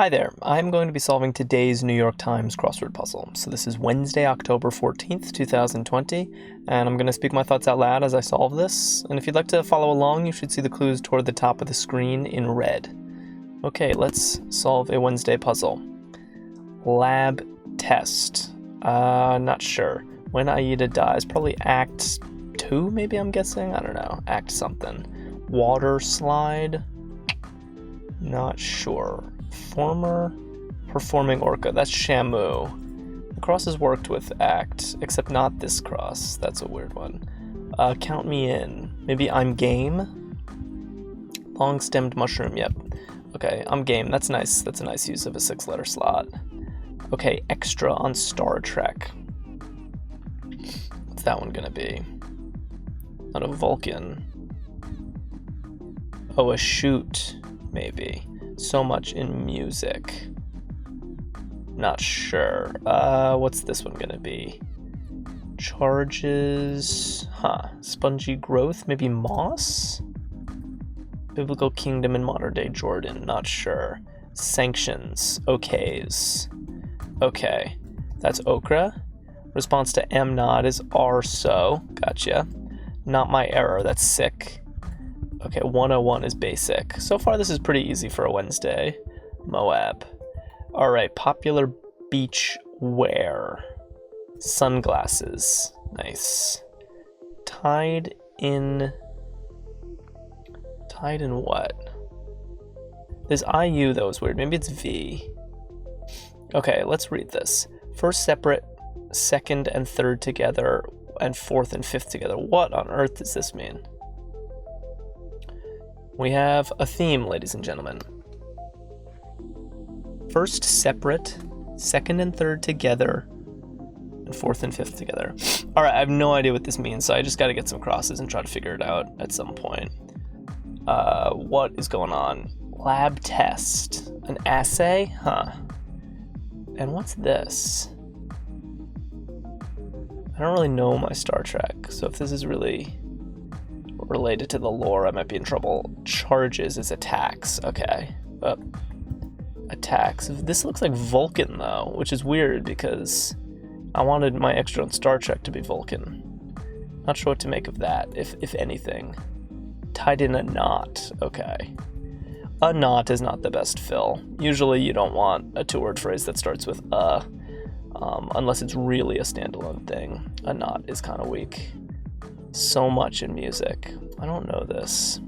Hi there, I'm going to be solving today's New York Times crossword puzzle. So this is Wednesday, October 14th, 2020, and I'm going to speak my thoughts out loud as I solve this. And if you'd like to follow along, you should see the clues toward the top of the screen in red. Okay, let's solve a Wednesday puzzle. Lab test. Not sure. When Aida dies, probably Act 2, maybe I'm guessing? I don't know. Act something. Water slide. Not sure. Former performing orca. That's Shamu. The cross has worked with Act, except not this cross. That's a weird one. Count me in. Maybe I'm game? Long-stemmed mushroom, yep. Okay, I'm game. That's nice. That's a nice use of a 6-letter slot. Okay, extra on Star Trek. What's that one gonna be? Not a Vulcan. Oh, a shoot, maybe. So much in music. Not sure. What's this one gonna be? Charges. Spongy growth, maybe moss? Biblical kingdom in modern day Jordan, not sure. Sanctions. Okays. Okay. That's okra. Response to am not is are so. Gotcha. Not my error, that's sick. Okay, 101 is basic. So far, this is pretty easy for a Wednesday. Moab. All right, popular beach wear. Sunglasses. Nice. Tied in what? This IU, though, is weird. Maybe it's V. Okay, let's read this. First separate, second and third together, and fourth and fifth together. What on earth does this mean? We have a theme, ladies and gentlemen. First separate, second and third together, and fourth and fifth together. All right, I have no idea what this means, so I just got to get some crosses and try to figure it out at some point. What is going on? Lab test. An assay? Huh. And what's this? I don't really know my Star Trek, so if this is really related to the lore, I might be in trouble. Charges is attacks. Okay. Attacks. This looks like Vulcan, though, which is weird because I wanted my extra on Star Trek to be Vulcan. Not sure what to make of that, if anything. Tied in a knot. Okay. A knot is not the best fill. Usually you don't want a two-word phrase that starts with unless it's really a standalone thing. A knot is kind of weak. So much in music. I don't know this.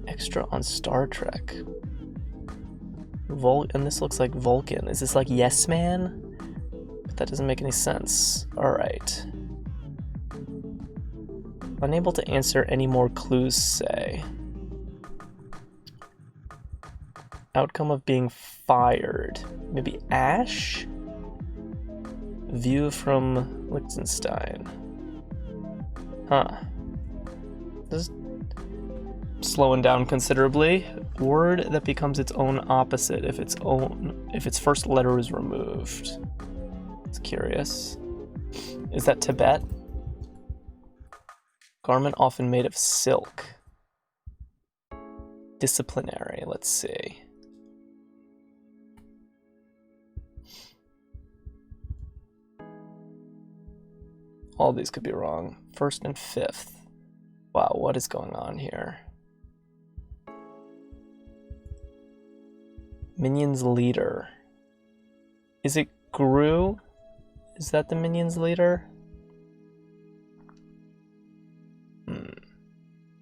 Extra on Star Trek. And this looks like Vulcan. Is this like Yes Man? But that doesn't make any sense. Alright. Unable to answer any more clues, say. Outcome of being fired. Maybe Ash? View from Liechtenstein. Huh. This is slowing down considerably. Word that becomes its own opposite if its first letter is removed. It's curious. Is that Tibet? Garment often made of silk. Disciplinary, let's see. All these could be wrong. First and fifth. Wow, what is going on here? Minions leader. Is it Gru? Is that the Minions leader?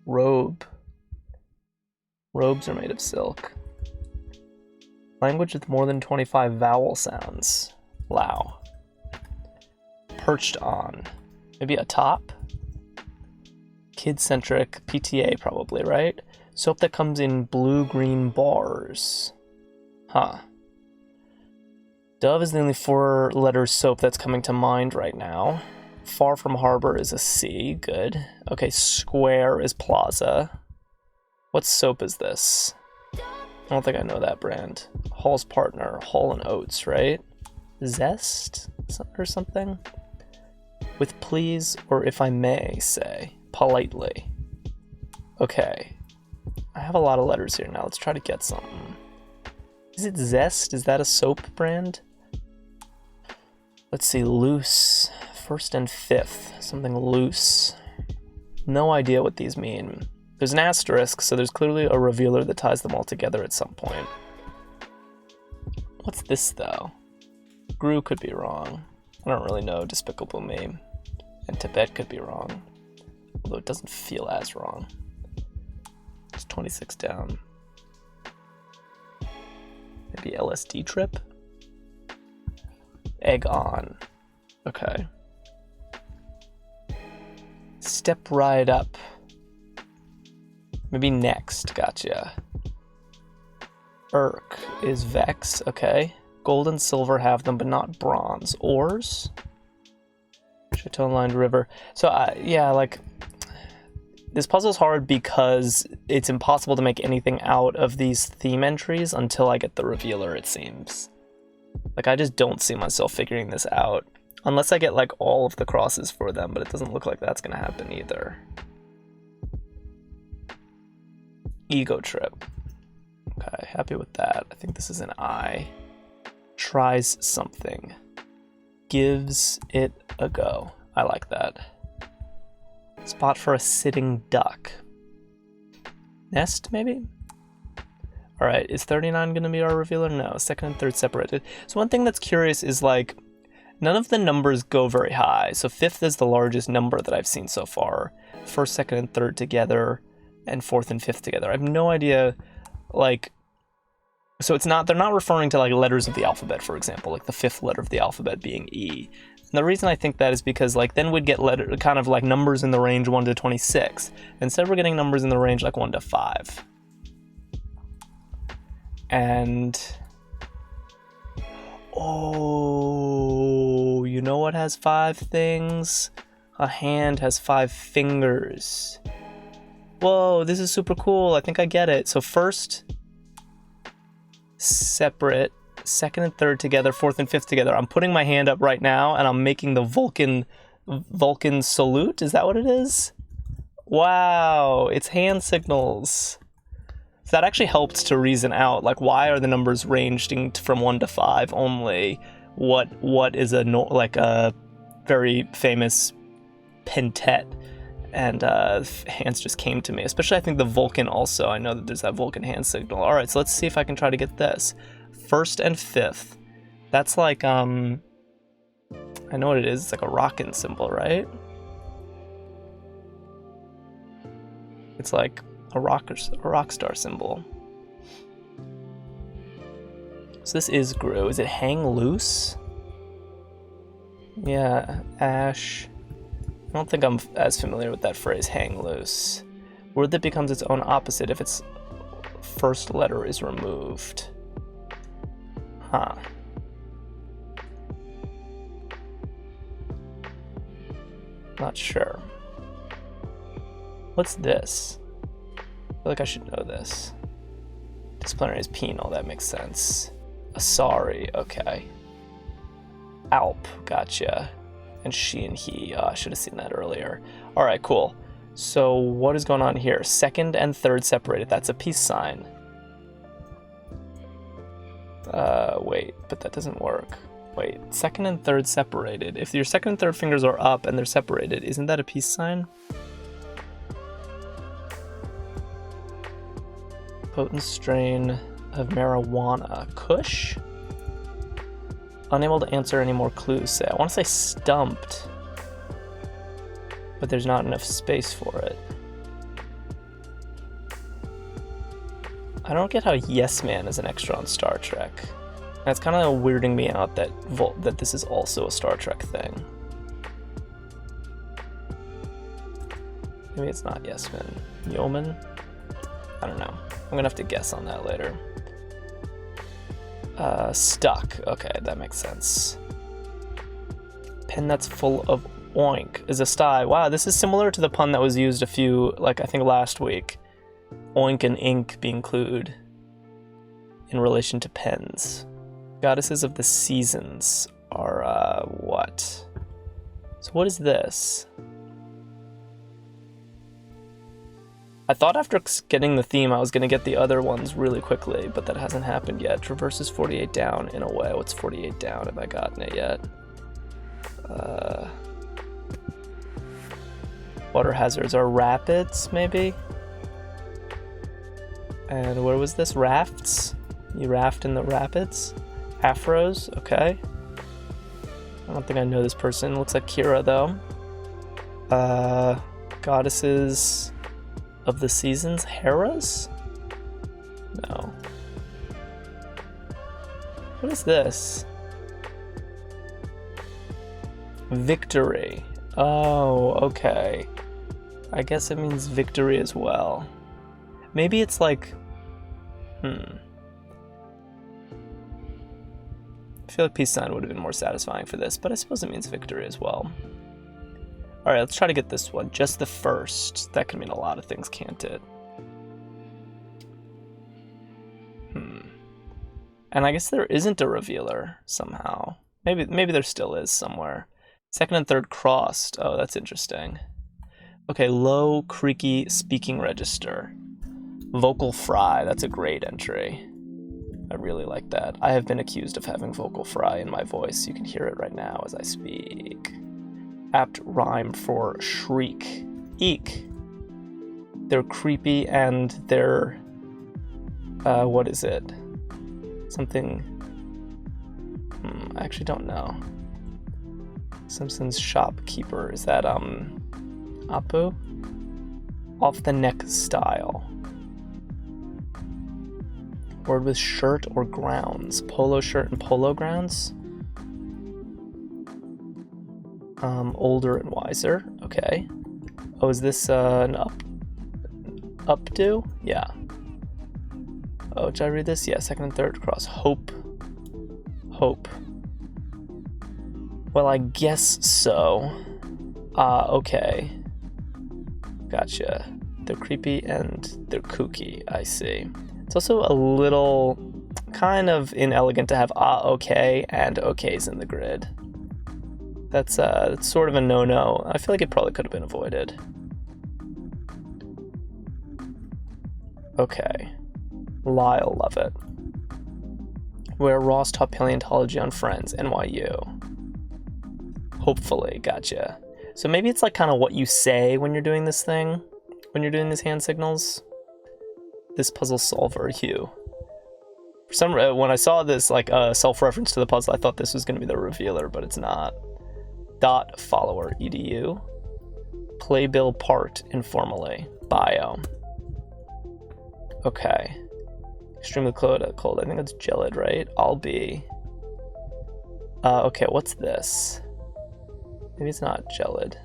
Robe. Robes are made of silk. Language with more than 25 vowel sounds. Wow. Perched on. Maybe a top? Kid-centric, PTA probably, right? Soap that comes in blue-green bars. Huh. Dove is the only 4-letter soap that's coming to mind right now. Far from Harbor is a C, good. Okay, Square is Plaza. What soap is this? I don't think I know that brand. Hall's Partner, Hall & Oates, right? Zest or something? With please, or if I may say, politely. Okay. I have a lot of letters here now. Let's try to get something. Is it Zest? Is that a soap brand? Let's see, loose. First and fifth. Something loose. No idea what these mean. There's an asterisk, so there's clearly a revealer that ties them all together at some point. What's this, though? Gru could be wrong. I don't really know Despicable Me. And Tibet could be wrong. Although it doesn't feel as wrong. It's 26 down. Maybe LSD trip? Egg on. Okay. Step right up. Maybe next. Gotcha. Urk is Vex. Okay. Gold and silver have them, but not bronze. Ores? Chateau-lined river. So, yeah, like, this puzzle's hard because it's impossible to make anything out of these theme entries until I get the revealer, it seems. Like, I just don't see myself figuring this out. Unless I get, like, all of the crosses for them, but it doesn't look like that's gonna happen either. Ego trip. Okay, happy with that. I think this is an I. Tries something. Gives it a go. I like that. Spot for a sitting duck. Nest, maybe? Alright, is 39 going to be our revealer? No, second and third separated. So one thing that's curious is, like, none of the numbers go very high. So fifth is the largest number that I've seen so far. First, second, and third together, and fourth and fifth together. I have no idea, like... So it's not, they're not referring to, like, letters of the alphabet, for example, like the fifth letter of the alphabet being E. And the reason I think that is because, like, then we'd get kind of like numbers in the range 1 to 26. Instead, we're getting numbers in the range like 1 to 5. And... Oh, you know what has 5 things? A hand has 5 fingers. Whoa, this is super cool. I think I get it. So first... separate, second and third together, fourth and fifth together. I'm putting my hand up right now and I'm making the Vulcan salute. Is that what it is? Wow, it's hand signals. So that actually helped to reason out, like, why are the numbers ranging from 1 to 5 only? What is a very famous pentet? And hands just came to me. Especially, I think the Vulcan also. I know that there's that Vulcan hand signal. All right, so let's see if I can try to get this. First and fifth. That's like, I know what it is. It's like a rockin' symbol, right? It's like a rock star symbol. So this is Gru. Is it hang loose? Yeah, ash. I don't think I'm as familiar with that phrase, hang loose. Word that becomes its own opposite if its first letter is removed. Huh. Not sure. What's this? I feel like I should know this. Disciplinary is penal, that makes sense. Asari, okay. Alp, gotcha. And she and he, I should have seen that earlier. All right, cool. So what is going on here? Second and third separated, that's a peace sign. Wait, but that doesn't work. Wait, second and third separated. If your second and third fingers are up and they're separated, isn't that a peace sign? Potent strain of marijuana. Kush? Unable to answer any more clues. Say, I want to say stumped, but there's not enough space for it. I don't get how Yes Man is an extra on Star Trek. That's kind of weirding me out that this is also a Star Trek thing. Maybe it's not Yes Man. Yeoman? I don't know. I'm gonna have to guess on that later. Stuck. Okay, that makes sense. Pen that's full of oink is a sty. Wow, this is similar to the pun that was used I think last week. Oink and ink being clued in relation to pens. Goddesses of the seasons are, what? So what is this? I thought after getting the theme I was going to get the other ones really quickly, but that hasn't happened yet. Traverse is 48 down in a way. What's 48 down? Have I gotten it yet? Water hazards are rapids, maybe? And where was this? Rafts? You raft in the rapids? Afros? Okay. I don't think I know this person. Looks like Kira, though. Goddesses of the seasons? Hera's? No. What is this? Victory. Oh, okay. I guess it means victory as well. Maybe it's like... I feel like peace sign would have been more satisfying for this, but I suppose it means victory as well. Alright, let's try to get this one. Just the first. That can mean a lot of things, can't it? And I guess there isn't a revealer somehow. Maybe there still is somewhere. Second and third crossed. Oh, that's interesting. Okay, low, creaky speaking register. Vocal fry. That's a great entry. I really like that. I have been accused of having vocal fry in my voice. You can hear it right now as I speak. Apt rhyme for shriek. Eek. They're creepy and they're... what is it? Something... I actually don't know. Simpsons shopkeeper. Is that, Apu? Off the neck style. Word with shirt or grounds. Polo shirt and polo grounds. Older and wiser. Okay. Oh, is this an updo? Yeah. Oh, did I read this? Yeah, second and third cross. Hope. Hope. Well, I guess so. Okay. Gotcha. They're creepy and they're kooky, I see. It's also a little kind of inelegant to have okay and okays in the grid. That's sort of a no-no. I feel like it probably could have been avoided. Okay. Lyle, love it. Where Ross taught paleontology on Friends, NYU. Hopefully, gotcha. So maybe it's like kind of what you say when you're doing this thing, when you're doing these hand signals. This puzzle solver, Hugh. For some reason, when I saw this like self-reference to the puzzle, I thought this was going to be the revealer, but it's not. Dot follower edu. Playbill part informally. Bio. Okay. Extremely cold. I think it's gelid, right? I'll be. Okay, what's this? Maybe it's not gelid.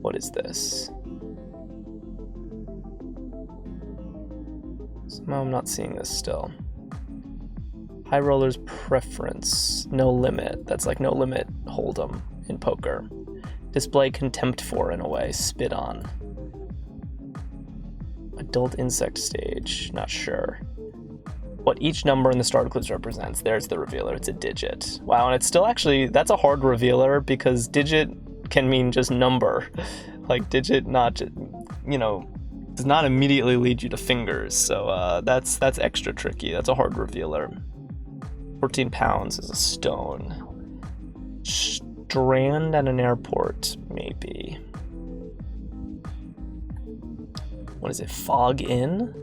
What is this? Somehow I'm not seeing this still. High roller's preference. No limit. That's like no limit hold'em in poker. Display contempt for in a way. Spit on. Adult insect stage. Not sure. What each number in the starter clues represents. There's the revealer. It's a digit. Wow, and it's still actually, that's a hard revealer because digit can mean just number. Like digit, not just, you know, does not immediately lead you to fingers. So that's extra tricky. That's a hard revealer. 14 pounds is a stone. Strand at an airport, maybe. What is it? Fog in?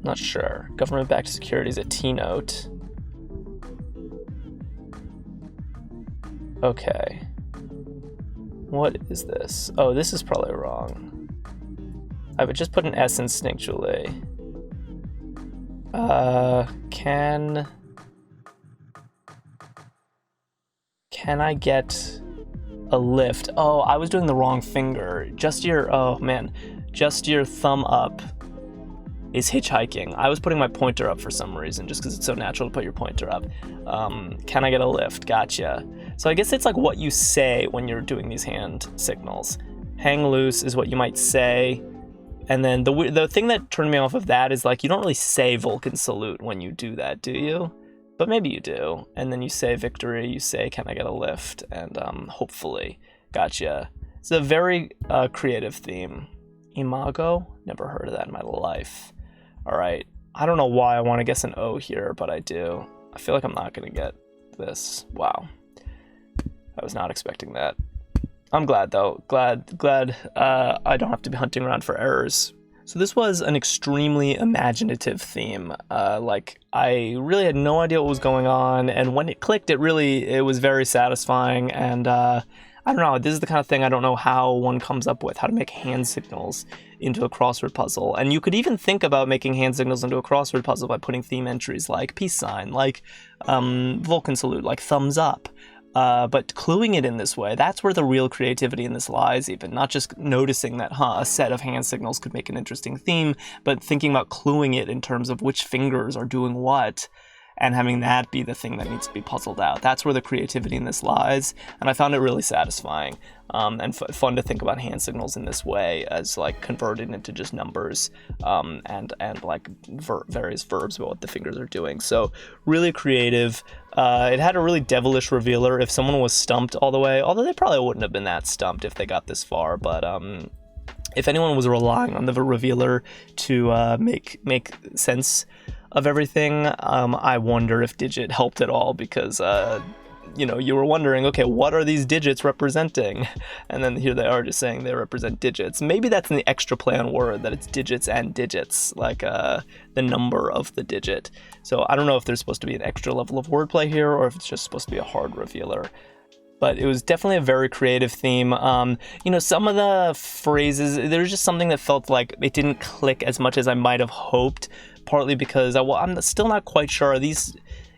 Not sure. Government-backed security is a T-note. Okay. What is this? Oh, this is probably wrong. I would just put an S instinctually. Can I get a lift? Oh, I was doing the wrong finger. Just your thumb up is hitchhiking. I was putting my pointer up for some reason, just because it's so natural to put your pointer up. Can I get a lift? Gotcha. So I guess it's like what you say when you're doing these hand signals. Hang loose is what you might say. And then the thing that turned me off of that is like you don't really say Vulcan salute when you do that, do you? but maybe you do. And then you say victory, you say, can I get a lift? And hopefully, gotcha. It's a very creative theme. Imago? Never heard of that in my life. All right. I don't know why I want to guess an O here, but I do. I feel like I'm not going to get this. Wow. I was not expecting that. I'm glad, though. Glad I don't have to be hunting around for errors. So this was an extremely imaginative theme. I really had no idea what was going on, and when it clicked, it was very satisfying, and I don't know, this is the kind of thing I don't know how one comes up with, how to make hand signals into a crossword puzzle. And you could even think about making hand signals into a crossword puzzle by putting theme entries like peace sign, like Vulcan salute, like thumbs up. But cluing it in this way, that's where the real creativity in this lies even. Not just noticing that, a set of hand signals could make an interesting theme, but thinking about cluing it in terms of which fingers are doing what, and having that be the thing that needs to be puzzled out. That's where the creativity in this lies, and I found it really satisfying and fun to think about hand signals in this way as like converted into just numbers and like various verbs about what the fingers are doing. So really creative. It had a really devilish revealer if someone was stumped all the way, although they probably wouldn't have been that stumped if they got this far, but if anyone was relying on the revealer to make sense of everything, I wonder if digit helped at all, because you were wondering, okay, what are these digits representing? And then here they are just saying they represent digits. Maybe that's in the extra play on word, that it's digits and digits, like the number of the digit. So I don't know if there's supposed to be an extra level of wordplay here, or if it's just supposed to be a hard revealer. But it was definitely a very creative theme. Some of the phrases, there was just something that felt like it didn't click as much as I might have hoped, partly because I'm still not quite sure.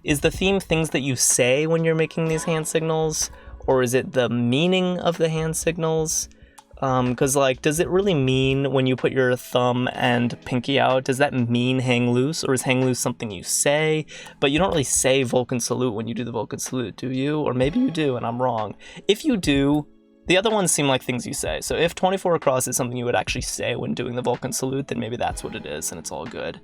Is the theme things that you say when you're making these hand signals, or is it the meaning of the hand signals? Because does it really mean when you put your thumb and pinky out, does that mean hang loose, or is hang loose something you say? But you don't really say Vulcan salute when you do the Vulcan salute, do you? Or maybe you do and I'm wrong. If you do, the other ones seem like things you say. So if 24 across is something you would actually say when doing the Vulcan salute, then maybe that's what it is and it's all good.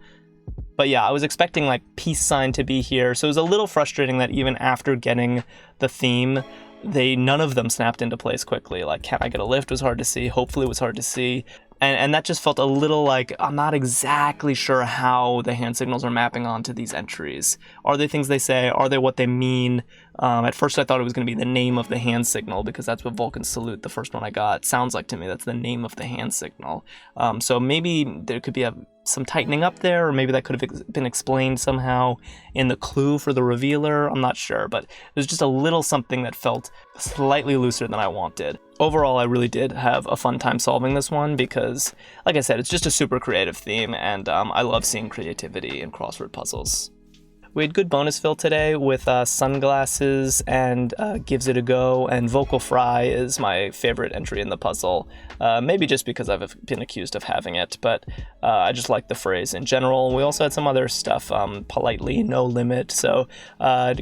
But yeah, I was expecting like peace sign to be here, so it was a little frustrating that even after getting the theme, none of them snapped into place quickly. Like, can I get a lift was hard to see, hopefully it was hard to see, and that just felt a little like I'm not exactly sure how the hand signals are mapping onto these entries. Are they things they say? Are they what they mean? At first I thought it was going to be the name of the hand signal, because that's what Vulcan salute, the first one I got, sounds like to me. That's the name of the hand signal. So maybe there could be some tightening up there, or maybe that could have been explained somehow in the clue for the revealer. I'm not sure, but there's just a little something that felt slightly looser than I wanted. Overall, I really did have a fun time solving this one because, like I said, it's just a super creative theme, and I love seeing creativity in crossword puzzles. We had good bonus fill today with sunglasses and gives it a go, and vocal fry is my favorite entry in the puzzle. Maybe just because I've been accused of having it, but I just like the phrase in general. We also had some other stuff, politely, no limit, so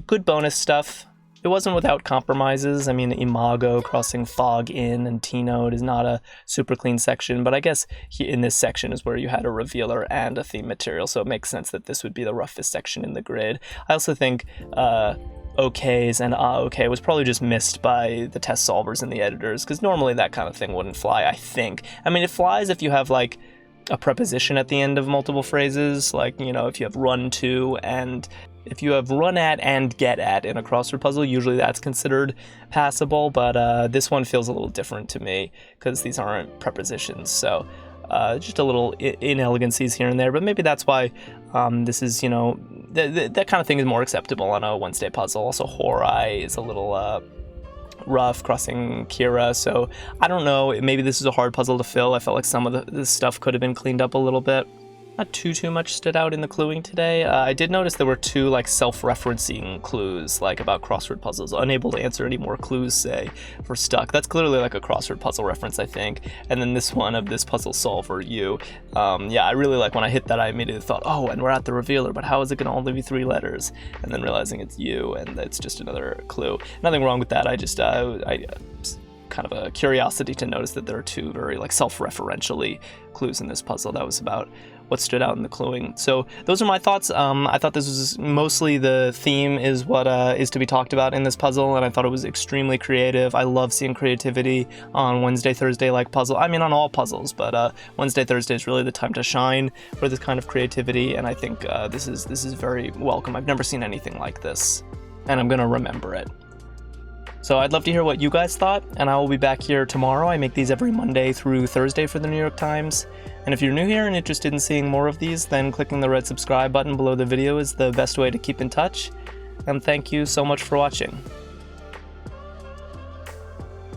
good bonus stuff. It wasn't without compromises. I mean, Imago crossing fog in and T-note is not a super clean section, but I guess in this section is where you had a revealer and a theme material, so it makes sense that this would be the roughest section in the grid. I also think OKs and okay was probably just missed by the test solvers and the editors, because normally that kind of thing wouldn't fly, I think. I mean, it flies if you have like a preposition at the end of multiple phrases, like, if you have run to, and if you have run at and get at in a crossword puzzle, usually that's considered passable, but this one feels a little different to me because these aren't prepositions, so just a little inelegancies here and there, but maybe that's why this is, that kind of thing is more acceptable on a Wednesday puzzle. Also, Horai is a little rough, crossing Kira, so I don't know, maybe this is a hard puzzle to fill. I felt like some of the stuff could have been cleaned up a little bit. Not too much stood out in the cluing today. I did notice there were two like self-referencing clues, like about crossword puzzles. Unable to answer any more clues, say, for stuck. That's clearly like a crossword puzzle reference, I think. And then this one of this puzzle solver, you. Yeah, I really like when I hit that, I immediately thought, oh, and we're at the revealer, but how is it going to only be 3 letters? And then realizing it's you, and it's just another clue. Nothing wrong with that. I just, kind of a curiosity to notice that there are two very like self-referentially clues in this puzzle. That was about what stood out in the cluing. So those are my thoughts. I thought this was mostly the theme is what is to be talked about in this puzzle, and I thought it was extremely creative. I love seeing creativity on Wednesday, Thursday-like puzzle. I mean, on all puzzles, but Wednesday, Thursday is really the time to shine for this kind of creativity, and I think this is very welcome. I've never seen anything like this, and I'm gonna remember it. So I'd love to hear what you guys thought, and I will be back here tomorrow. I make these every Monday through Thursday for the New York Times. And if you're new here and interested in seeing more of these, then clicking the red subscribe button below the video is the best way to keep in touch. And thank you so much for watching.